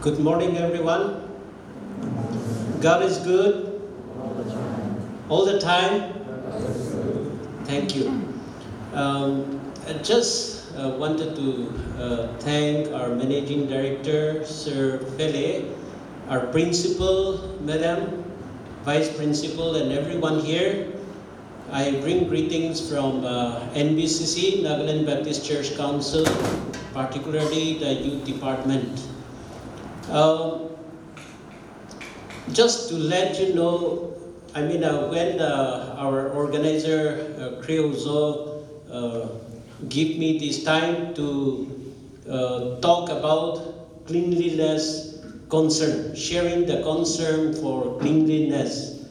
Good morning, everyone. God is good all the time. Thank you. I just wanted to thank our Managing Director, Sir Fele, our Principal, Madam, Vice Principal, and everyone here. I bring greetings from NBCC, Nagaland Baptist Church Council, particularly the Youth Department. Just to let you know, when our organizer, Creozo, give me this time to talk about cleanliness concern, sharing the concern for cleanliness.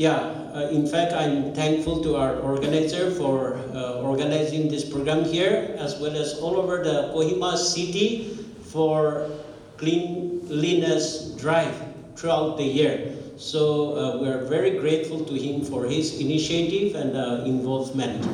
In fact, I'm thankful to our organizer for organizing this program here, as well as all over the Kohima city for cleanliness drive throughout the year. So we're very grateful to him for his initiative and involvement.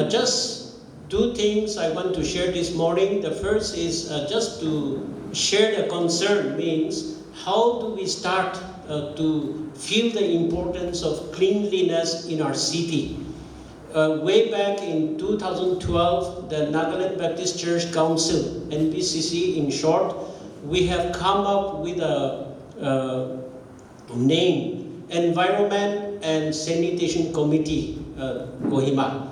Just two things I want to share this morning. The first is just to share the concern, means how do we start to feel the importance of cleanliness in our city. Way back in 2012, the Nagaland Baptist Church Council, NBCC in short, we have come up with a name, Environment and Sanitation Committee, Kohima,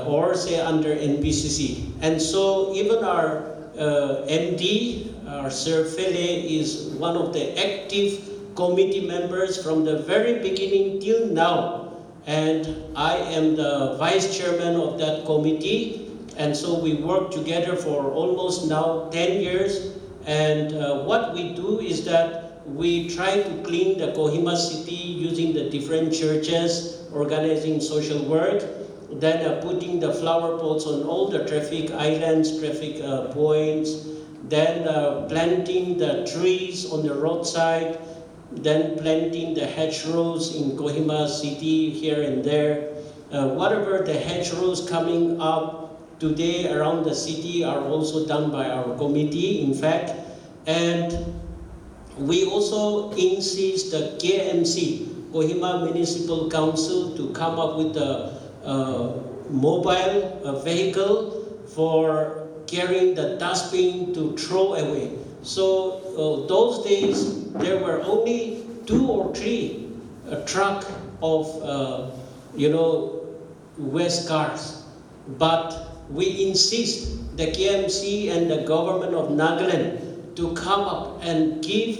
or say under NBCC. And so even our MD, our Sir Fele, is one of the active committee members from the very beginning till now. And I am the vice chairman of that committee. And so we work together for almost now 10 years. And what we do is that we try to clean the Kohima city using the different churches, organizing social work, then putting the flower pots on all the traffic islands, traffic points, then planting the trees on the roadside, then planting the hedgerows in Kohima city here and there. Whatever the hedgerows coming up today around the city are also done by our committee, in fact. And we also insist the KMC, Kohima Municipal Council, to come up with a mobile vehicle for carrying the dustbin to throw away. So those days there were only 2 or 3 truck of waste cars, but we insist the KMC and the government of Nagaland to come up and give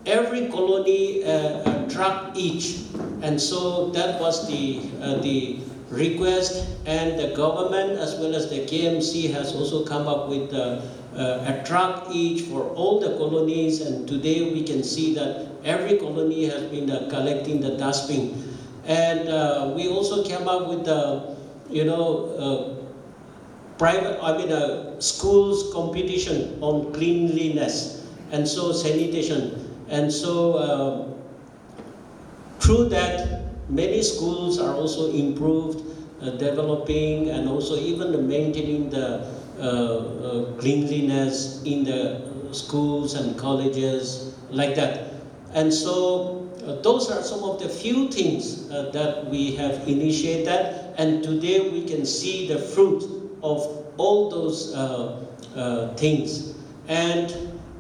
every colony a truck each. And so that was the request, and the government as well as the KMC has also come up with a truck each for all the colonies, and today we can see that every colony has been collecting the dustbin. And we also came up with schools competition on cleanliness, and so sanitation. And so through that, many schools are also improved, developing, and also even maintaining the cleanliness in the schools and colleges, like that. And so those are some of the few things that we have initiated, and today we can see the fruit of all those things. And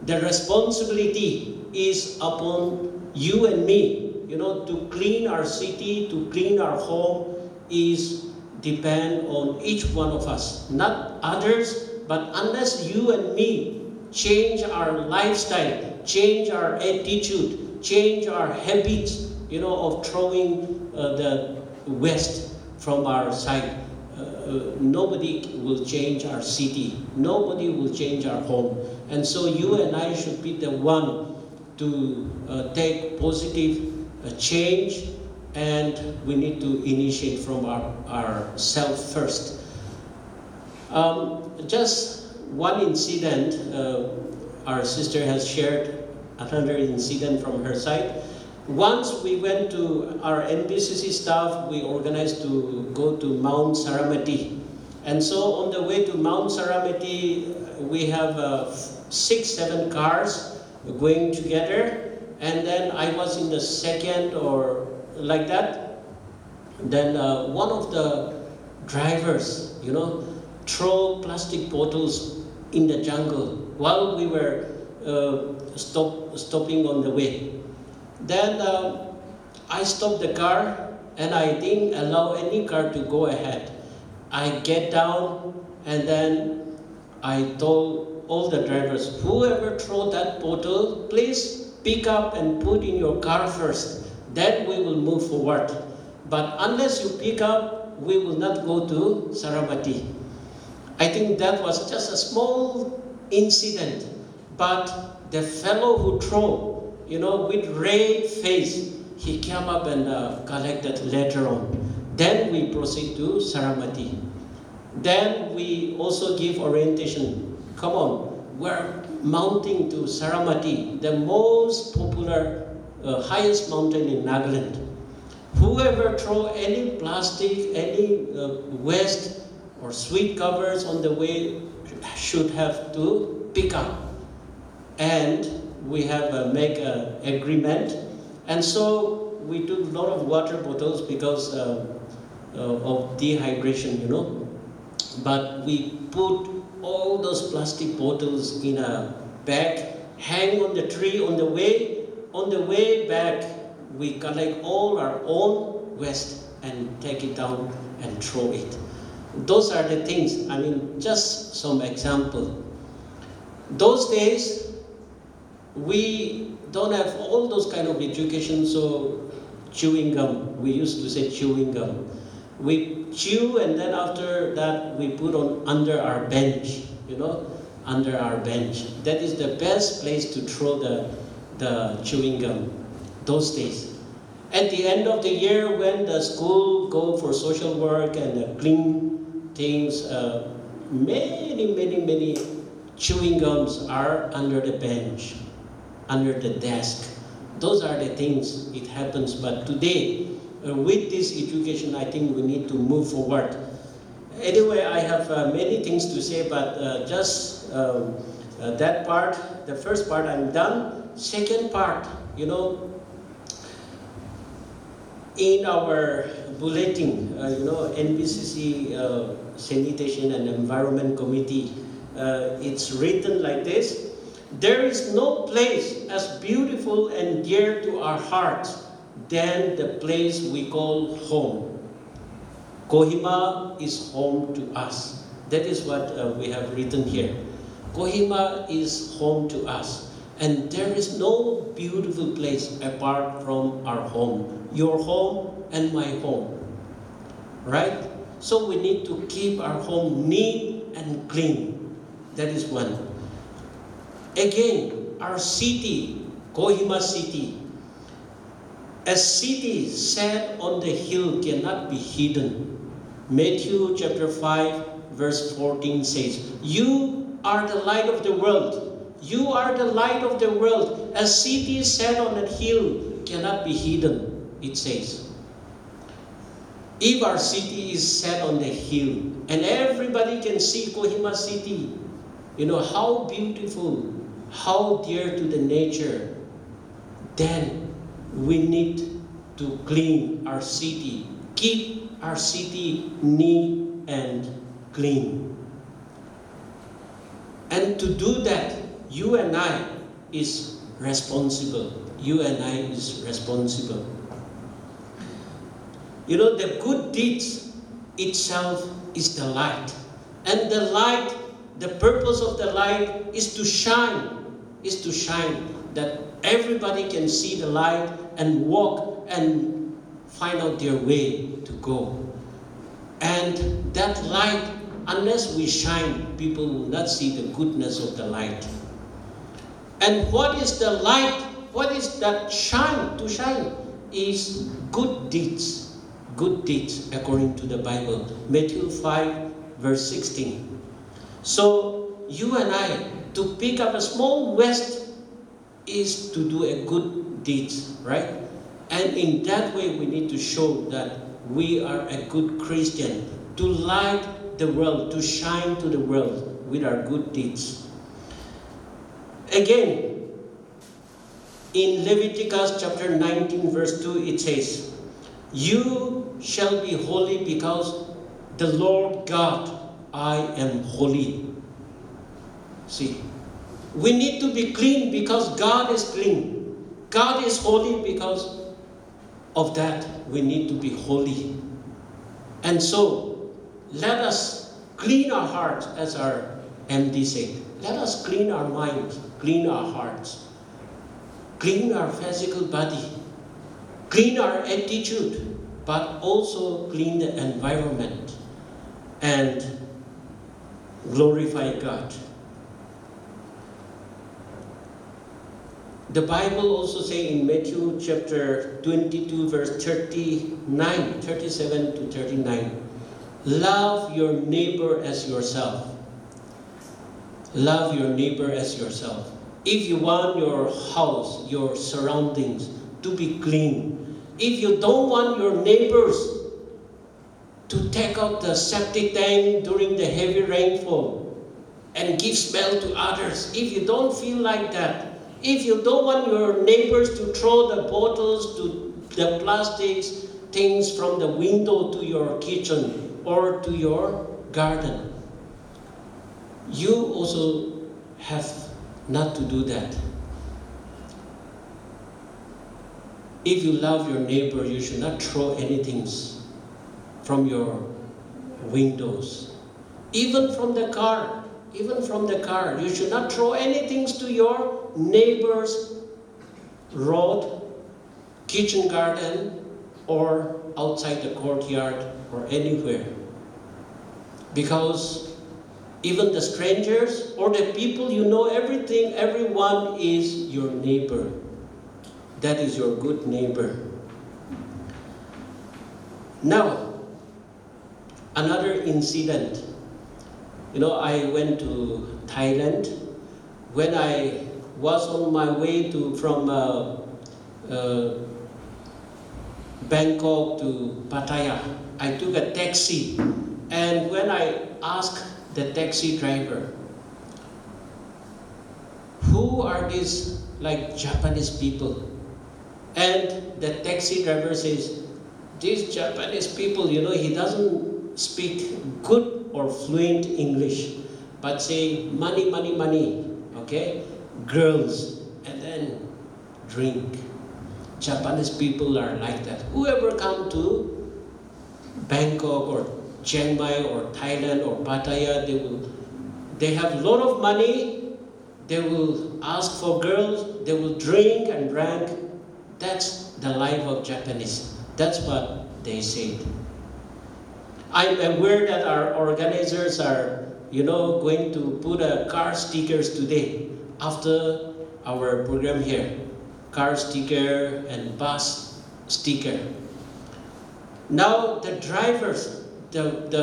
the responsibility is upon you and me, to clean our city, to clean our home, is depend on each one of us, not others. But unless you and me change our lifestyle, change our attitude, change our habits, of throwing the waste from our side, nobody will change our city, nobody will change our home. And so you and I should be the one to take positive change, and we need to initiate from ourselves first. Just one incident, our sister has shared another incident from her side. Once we went to our NBCC staff, we organized to go to Mount Saramati. And so on the way to Mount Saramati, we have 6-7 cars going together, and then I was in the second or like that. Then one of the drivers, throw plastic bottles in the jungle while we were stopping on the way. Then I stopped the car and I didn't allow any car to go ahead. I get down and then I told all the drivers, whoever throw that bottle, please pick up and put in your car first. Then we will move forward. But unless you pick up, we will not go to Saramati. I think that was just a small incident, but the fellow who threw, with red face, he came up and collected later on. Then we proceed to Saramati. Then we also give orientation. Come on, we're mounting to Saramati, the most popular, highest mountain in Nagaland. Whoever throw any plastic, any waste or sweet covers on the way should have to pick up. And we have make an agreement. And so we took a lot of water bottles because of dehydration, But we put all those plastic bottles in a bag, hang on the tree on the way. On the way back, we collect all our own waste and take it down and throw it. Those are the things, just some example. Those days, we don't have all those kind of education, so chewing gum, we used to say chewing gum. We chew and then after that we put on under our bench, under our bench. That is the best place to throw the chewing gum those days. At the end of the year when the school go for social work and clean things, many chewing gums are under the bench, under the desk. Those are the things it happens. But today, with this education, I think we need to move forward. Anyway, I have many things to say, but just that part, the first part I'm done. Second part, in our bulletin, NBCC Sanitation and Environment Committee, it's written like this: there is no place as beautiful and dear to our hearts than the place we call home. Kohima is home to us. That is what we have written here. Kohima is home to us. And there is no beautiful place apart from our home. Your home and my home. Right? So we need to keep our home neat and clean. That is one. Again, our city, Kohima city. A city set on the hill cannot be hidden. Matthew chapter 5 verse 14 says, you are the light of the world. You are the light of the world. A city set on a hill cannot be hidden, it says. If our city is set on the hill and everybody can see Kohima city, how beautiful, how dear to the nature, then we need to clean our city, keep our city neat and clean. And to do that, you and I is responsible. You and I is responsible. The good deeds itself is the light. And the light, the purpose of the light is to shine, that everybody can see the light and walk and find out their way to go. And that light, unless we shine, people will not see the goodness of the light. And what is the light? What is that shine? To shine is good deeds. Good deeds according to the Bible. Matthew 5 verse 16. So you and I, to pick up a small waste is to do a good deed, right? And in that way we need to show that we are a good Christian, to light the world, to shine to the world. with our good deeds. Again, in Leviticus chapter 19 verse 2 it says, "You shall be holy because the Lord God, I am holy." See, we need to be clean because God is clean. God is holy because of that we need to be holy. And so, let us clean our hearts, as our MD said. Let us clean our minds, clean our hearts, clean our physical body, clean our attitude, but also clean the environment and glorify God. The Bible also says in Matthew chapter 22 verse 37 to 39, love your neighbor as yourself. Love your neighbor as yourself. If you want your house, your surroundings to be clean, if you don't want your neighbors to take out the septic tank during the heavy rainfall and give smell to others, if you don't feel like that, if you don't want your neighbors to throw the bottles, to the plastics, things from the window to your kitchen or to your garden, you also have not to do that. If you love your neighbor, you should not throw anything from your windows. Even from the car, you should not throw anything to your neighbor's road, kitchen garden, or outside the courtyard or anywhere. Because even the strangers or the people you know, everyone is your neighbor. That is your good neighbor. Now, another incident. I went to Thailand. When I was on my way from Bangkok to Pattaya, I took a taxi. And when I asked the taxi driver, who are these like Japanese people? And the taxi driver says, these Japanese people, he doesn't speak good or fluent English, but say money, money, money, okay? Girls, and then drink. Japanese people are like that. Whoever come to Bangkok or Chiang Mai or Thailand or Pattaya, they have a lot of money, they will ask for girls, they will drink and drink. That's the life of Japanese. That's what they said. I'm aware that our organizers are, going to put car stickers today after our program here. Car sticker and bus sticker. Now the drivers, the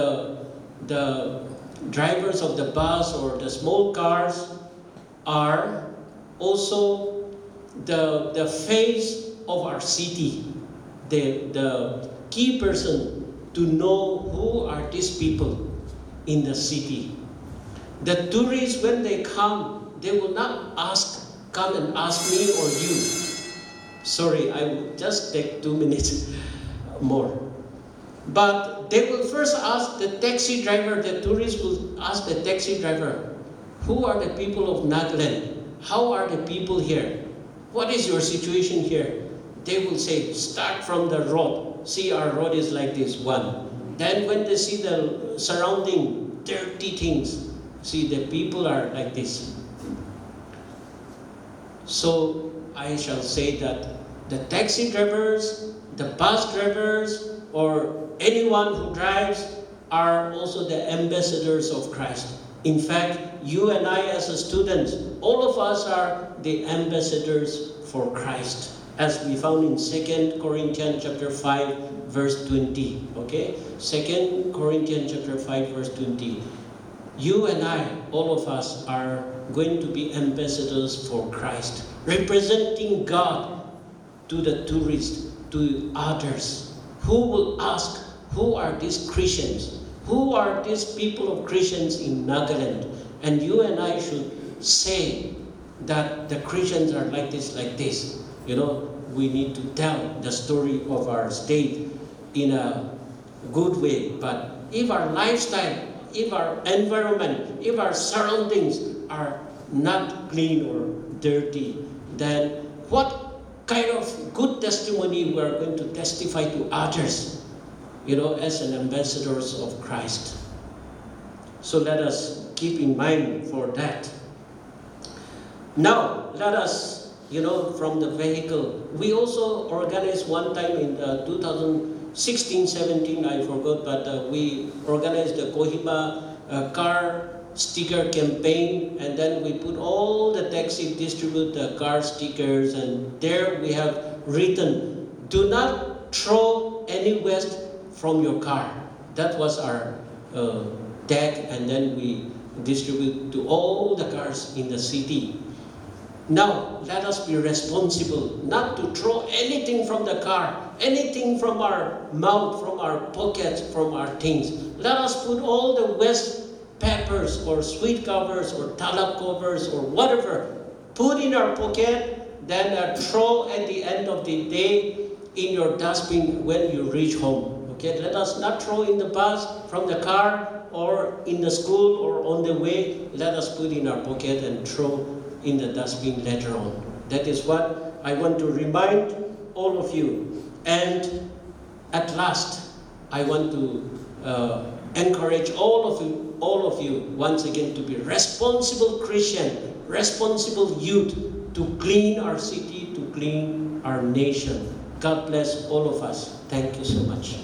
drivers of the bus or the small cars are also the face of our city, the key person to know who are these people in the city. The tourists, when they come, they will not come and ask me or you. Sorry, I will just take 2 minutes more. But they will first ask the taxi driver, the tourists will ask the taxi driver, who are the people of Nagaland? How are the people here? What is your situation here? They will say, start from the road. See, our road is like this, one. Then when they see the surrounding dirty things, see, the people are like this. So I shall say that the taxi drivers, the bus drivers, or anyone who drives are also the ambassadors of Christ. In fact, you and I as a students, all of us are the ambassadors for Christ, as we found in 2 Corinthians chapter 5, verse 20. Okay? 2 Corinthians chapter 5, verse 20. You and I, all of us, are going to be ambassadors for Christ, representing God to the tourists, to others, who will ask, who are these Christians? Who are these people of Christians in Nagaland? And you and I should say that the Christians are like this, like this. You know, we need to tell the story of our state in a good way. But if our lifestyle, if our environment, if our surroundings are not clean or dirty, then what kind of good testimony we are going to testify to others, you know, as an ambassadors of Christ? So let us keep in mind for that. Now, let us, you know, from the vehicle, we also organized one time in 2016-17, I forgot, but we organized the Kohima car sticker campaign, and then we put all the taxi distribute the car stickers, and there we have written, do not throw any waste from your car. That was our tag, and then we distribute to all the cars in the city. Now, let us be responsible not to throw anything from the car, anything from our mouth, from our pockets, from our things. Let us put all the waste peppers or sweet covers or talak covers or whatever, put in our pocket, then throw at the end of the day in your dustbin when you reach home. Okay, let us not throw in the bus, from the car, or in the school, or on the way. Let us put in our pocket and throw in the dustbin later on. That is what I want to remind all of you. And at last, I want to encourage all of you once again to be responsible Christian, responsible youth, to clean our city, to clean our nation. God bless all of us. Thank you so much.